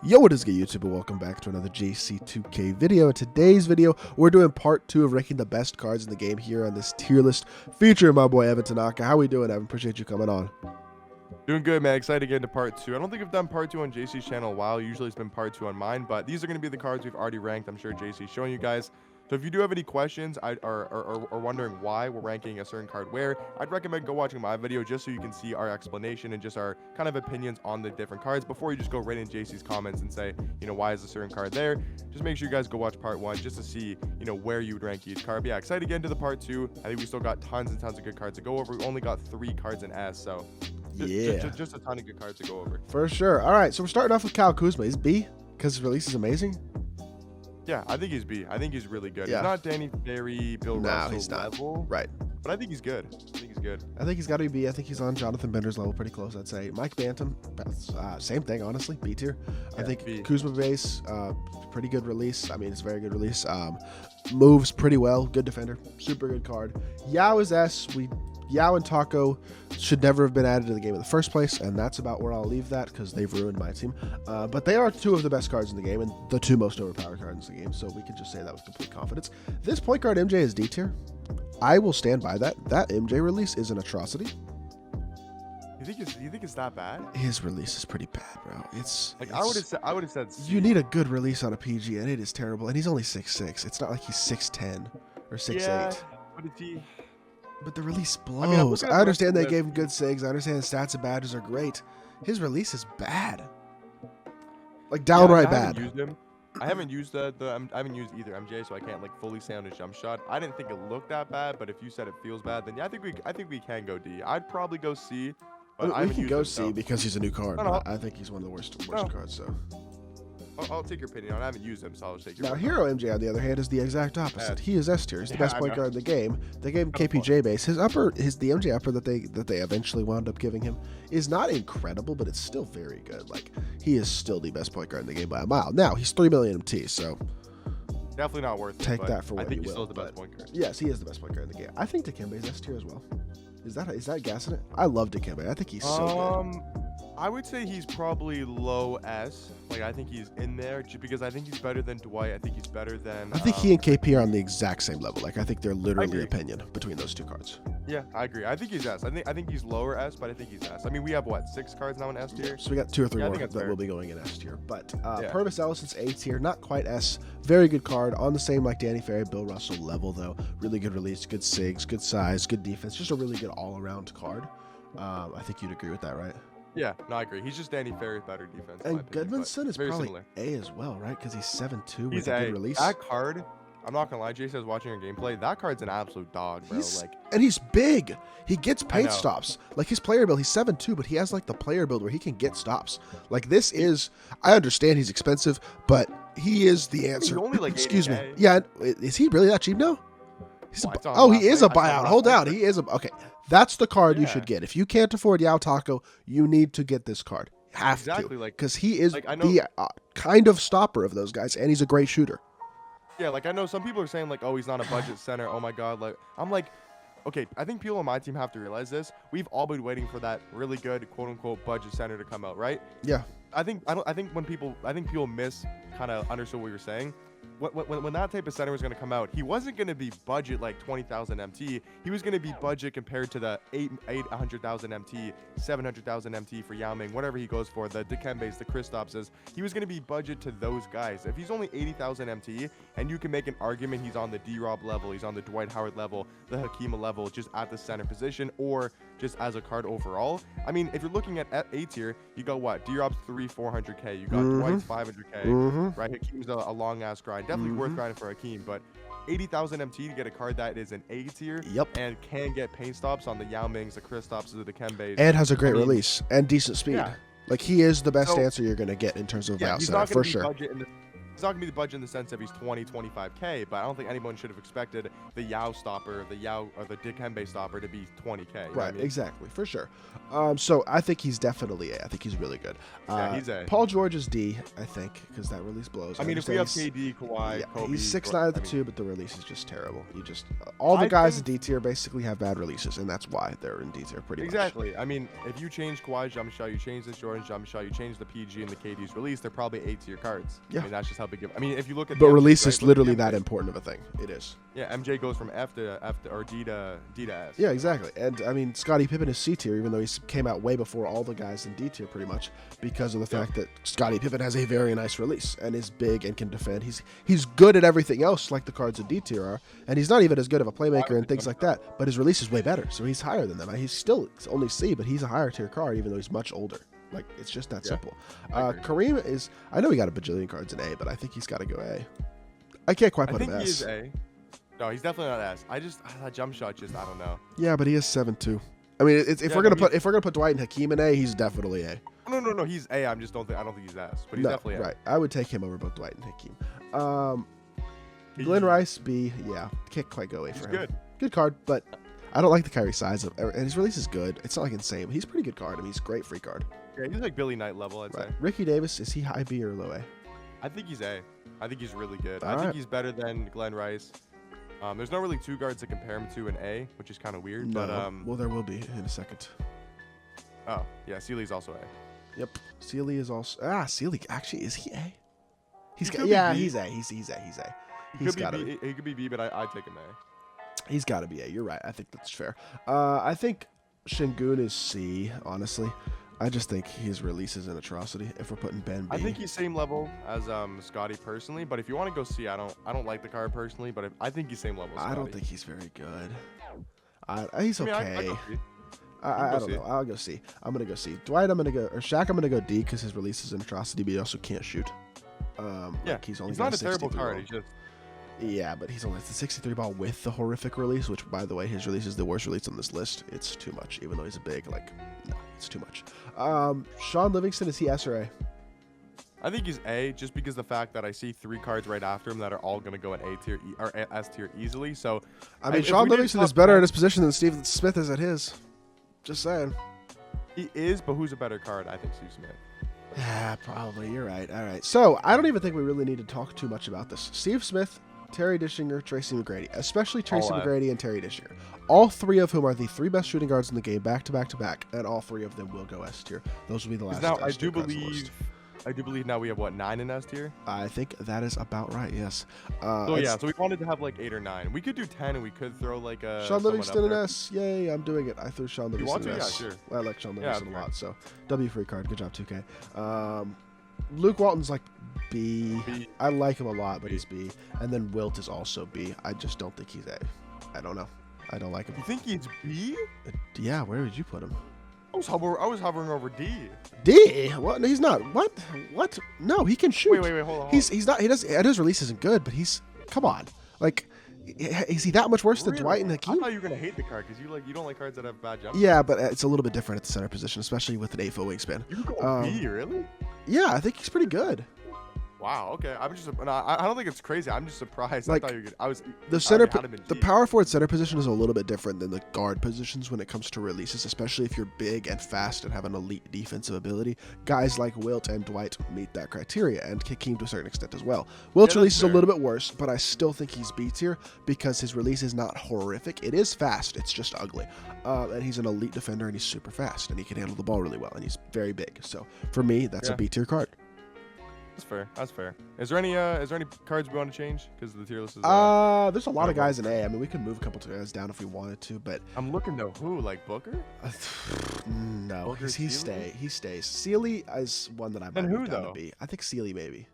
Yo, what is good, YouTube, and welcome back to another JC2K video. In today's video, we're doing part 2 of ranking the best cards in the game here on this tier list featuring my boy Evan Tanaka. How we doing, Evan? Appreciate you coming on. Doing good, man. Excited to get into part 2. I don't think I've done part 2 on JC's channel in a while. Usually it's been part 2 on mine, but these are going to be the cards we've already ranked. I'm sure JC's showing you guys. So if you do have any questions or wondering why we're ranking a certain card where, I'd recommend go watching my video just so you can see our explanation and just our kind of opinions on the different cards before you just go right in JC's comments and say, you know, why is a certain card there? Just make sure you guys go watch part 1 just to see, you know, where you would rank each card. But yeah, excited to get into the part 2. I think we still got tons and tons of good cards to go over. We only got 3 cards in S, so Yeah, just a ton of good cards to go over. For sure. All right, so we're starting off with Kyle Kuzma. Is B because his release is amazing? Yeah, I think he's B. I think he's really good. Yeah. He's not Danny Ferry, Bill Russell he's not. level, Right. but I think he's good. I think he's good. I think he's got to be B. I think he's on Jonathan Bender's level pretty close, I'd say. Mike Bantam, same thing, honestly, B tier. Yeah, I think B. Kuzma base, pretty good release. I mean, it's a very good release. Moves pretty well. Good defender. Super good card. Yao is S. Yao and Taco should never have been added to the game in the first place, and that's about where I'll leave that because they've ruined my team. But they are 2 of the best cards in the game and the 2 most overpowered cards in the game, so we can just say that with complete confidence. This point guard MJ is D tier. I will stand by that. That MJ release is an atrocity. You think it's that bad? His release is pretty bad, bro. It's I would have said C. You need a good release on a PG, and it is terrible. And he's only 6'6". It's not like he's 6'10" or 6'8". Yeah, but if he... But the release blows. I mean, I understand they gave him good SIGs. I understand his stats and badges are great. His release is bad. Like, downright bad. I haven't used I haven't used either MJ, so I can't like fully say on his jump shot. I didn't think it looked that bad, but if you said it feels bad, then yeah, I think we can go D. I'd probably go C. But We can go C because he's a new card. No, no. But I think he's one of the worst cards. So I'll take your opinion on it. I haven't used him, so I'll just take your now, opinion. Hero MJ, on the other hand, is the exact opposite. He is S tier. He's the best point guard in the game. They gave him Kind of KPJ base. The MJ upper that they eventually wound up giving him is not incredible, but it's still very good. Like, he is still the best point guard in the game by a mile. Now, he's 3 million MT, so Definitely not worth it. take that for what I think you he's will. still the best point guard. Yes, he is the best point guard in the game. I think Dikembe is S tier as well. Is that gassing it? I love Dikembe. I think he's so good. I would say he's probably low S. Like, I think he's in there just because I think he's better than Dwight. I think he's better than... I think he and KP are on the exact same level. Like, I think they're literally opinion between those 2 cards. Yeah, I agree. I think he's S. I think he's lower S, but I think he's S. I mean, we have, what, 6 cards now in S tier? So we got 2 or 3 more that will be going in S tier. But Purvis Ellison's A tier, not quite S. Very good card. On the same, like, Danny Ferry, Bill Russell level, though. Really good release, good SIGs, good size, good defense. Just a really good all-around card. I think you'd agree with that, right? Yeah, no, I agree. He's just Danny Ferry's better defense. And Goodmanson is probably similar. A as well, right? Because he's 7'2" with He's a good release. That card, I'm not gonna lie, Jason was watching your gameplay. That card's an absolute dog, bro. And he's big. He gets paint stops. Like, his player build, he's 7'2", but he has like the player build where he can get stops. Like, this is, I understand he's expensive, but he is the answer. He's only like Excuse me. 80K. Yeah, is he really that cheap now? He is a buyout. Hold out. He is a okay. That's the card you should get. If you can't afford Yao Taco, you need to get this card. Have to, because he is the kind of stopper of those guys, and he's a great shooter. Yeah, like, I know some people are saying like, oh, he's not a budget center. Oh my God, like, I'm like, okay, I think people on my team have to realize this. We've all been waiting for that really good quote unquote budget center to come out, right? Yeah. I think people miss kind of understood what you're saying. When that type of center was going to come out, he wasn't going to be budget like 20,000 MT. He was going to be budget compared to the 800,000 MT, 700,000 MT for Yao Ming, whatever he goes for, the Dikembes, the Kristopses. He was going to be budget to those guys. If he's only 80,000 MT, and you can make an argument he's on the D-Rob level, he's on the Dwight Howard level, the Hakima level, just at the center position, or just as a card overall. I mean, if you're looking at A tier, you got what? D-Rob's 400K. You got Dwight's 500K, right? Hakeem's a long-ass grind. Definitely worth grinding for Hakeem, but 80,000 MT to get a card that is an A tier and can get paint stops on the Yao Mings, the Kristops, the Dikembes. And has a great release and decent speed. Yeah. Like, he is the best answer you're going to get in terms of route center, for sure. He's not going to be the budget in the sense of he's 20, 25K, but I don't think anyone should have expected the Yao stopper, the Yao or the Dikembe stopper to be 20K. You know Right, what I mean? exactly, for sure. So I think he's definitely A. I think he's really good. Yeah, he's A. Paul George is D, I think, because that release blows. I mean, if we have KD, Kawhi, yeah, Kobe, he's 6'9" at the 2, but the release is just terrible. You just all the guys in D tier basically have bad releases, and that's why they're in D tier pretty much. Exactly. I mean, if you change Kawhi's jump shot, you change this Jordan's jump shot, you change the PG and the KD's release, they're probably A tier cards. Yeah. I mean, that's just how big of. I mean, if you look at. But the release MJ, is right, literally look at that MJ. important of a thing. It is. Yeah, MJ goes from F to or D to S. Yeah, exactly. And I mean, Scottie Pippen is C tier, even though he came out way before all the guys in D tier, pretty much, because of the fact that Scottie Pippen has a very nice release and is big and can defend. He's good at everything else, like the cards in D tier are, and he's not even as good of a playmaker and things like that. But his release is way better, so he's higher than them. He's still only C, but he's a higher tier card, even though he's much older. Like, it's just that simple. Kareem is, I know he got a bajillion cards in A, but I think he's got to go A. I can't quite put him S. I think he is A. No, he's definitely not S. That jump shot just, I don't know. Yeah, but he is 7'2". I mean, if we're gonna put Dwight and Hakeem in A, he's definitely A. No, he's A. I don't think he's S, but he's definitely A. Right. I would take him over both Dwight and Hakeem. Glenn Rice B. Yeah, can't quite go A for him. Good card, but I don't like the Kyrie size of, and his release is good. It's not like insane, but he's a pretty good card. I mean, he's a great free card. Yeah, he's like Billy Knight level, I'd say. Ricky Davis, is he high B or low A? I think he's A. I think he's really good. All I think right. he's better than Glenn Rice. There's not really two guards to compare him to in A, which is kind of weird. No. But Well, there will be in a second. Oh, yeah, Sealy's also A. Yep. Sealy is also. Sealy, actually, is he A? He's He got. could be Yeah, B. he's A. He's A. He could be B, but I'd take him A. He's got to be A. You're right. I think that's fair. I think Şengün is C, honestly. I just think his release is an atrocity. If we're putting Ben B. I think he's same level as Scotty personally, but if you want to go C, I don't like the card personally, but I think he's same level as Scotty. I don't think he's very good. He's okay. I go C. I don't know. I'll go C. I'm gonna go C. Dwight, I'm gonna go, or Shaq, I'm gonna go D because his release is an atrocity, but he also can't shoot. Yeah, like he's not a terrible card. He's just. Yeah, but he's only the 63 ball with the horrific release, which, by the way, his release is the worst release on this list. It's too much, even though he's a big, no, it's too much. Sean Livingston, is he S or A? I think he's A, just because the fact that I see 3 cards right after him that are all going to go in A tier or S tier easily. So, I mean, Sean Livingston is better at his position than Steve Smith is at his. Just saying. He is, but who's a better card? I think Steve Smith. Yeah, probably. You're right. All right. So, I don't even think we really need to talk too much about this. Steve Smith, Terry Dischinger, Tracy McGrady, especially Tracy McGrady and Terry Dischinger. All 3 of whom are the 3 best shooting guards in the game, back to back to back, and all 3 of them will go S tier. Those will be the last. Now, S tier cards on the list. I do believe now we have 9 in S tier. I think that is about right. Yes. So we wanted to have 8 or 9. We could do 10, and we could throw a Sean Livingston in S. Yay! I'm doing it. I threw Sean Livingston in S. Yeah, sure. I like Sean Livingston a lot. So W free card. Good job, 2K. Luke Walton's B. I like him a lot, but he's B. And then Wilt is also B. I just don't think he's A. I don't know. I don't like him. You think he's B? Yeah. Where would you put him? I was hovering over D. D? What? No, he's not. What? No, he can shoot. Wait, hold on. He's not. He does. His release isn't good, but he's. Come on. Is he that much worse than Dwight and Hakeem? I thought you were gonna hate the card because you don't like cards that have bad jump. Yeah, but it's a little bit different at the center position, especially with an 8-foot wingspan. You go B, really? Yeah, I think he's pretty good. Wow. Okay. I don't think it's crazy. I'm just surprised. I thought you were good. The power forward center position is a little bit different than the guard positions when it comes to releases, especially if you're big and fast and have an elite defensive ability. Guys like Wilt and Dwight meet that criteria, and Hakeem to a certain extent as well. Wilt's release is a little bit worse, but I still think he's B tier because his release is not horrific. It is fast. It's just ugly. And he's an elite defender, and he's super fast, and he can handle the ball really well, and he's very big. So for me, that's a B tier card. That's fair. Is there any cards we want to change because the tier list is? There's a lot of guys in A. I mean, we could move a couple of guys down if we wanted to, but I'm looking though. Who, like Booker? No, Booker, he stays. Sealy is one that I might move down to B. I think Sealy maybe.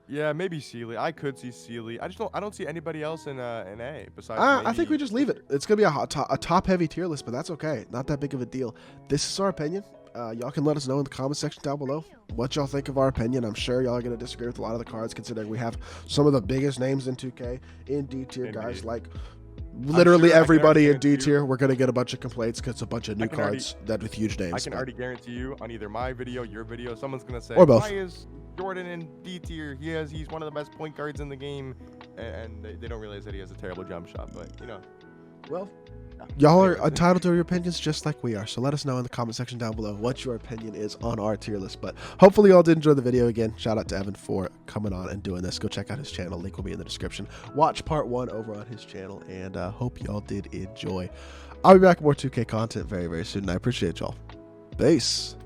Yeah, maybe Sealy. I could see Sealy. I don't see anybody else in A besides. I think we just leave it. It's gonna be a top heavy tier list, but that's okay. Not that big of a deal. This is our opinion. Y'all can let us know in the comment section down below what y'all think of our opinion. I'm sure y'all are going to disagree with a lot of the cards, considering we have some of the biggest names in 2K in D tier, guys like literally everybody in D tier. We're going to get a bunch of complaints because it's a bunch of new cards that with huge names. I can already guarantee you on either my video, your video, someone's going to say, or both. Why is Jordan in D tier. He's one of the best point guards in the game, and they don't realize that he has a terrible jump shot. But well, y'all are entitled to your opinions just like we are. So let us know in the comment section down below what your opinion is on our tier list. But hopefully y'all did enjoy the video. Again, shout out to Evan for coming on and doing this. Go check out his channel. Link will be in the description. Watch part 1 over on his channel, and hope y'all did enjoy. I'll be back with more 2K content very, very soon. I appreciate y'all. Peace.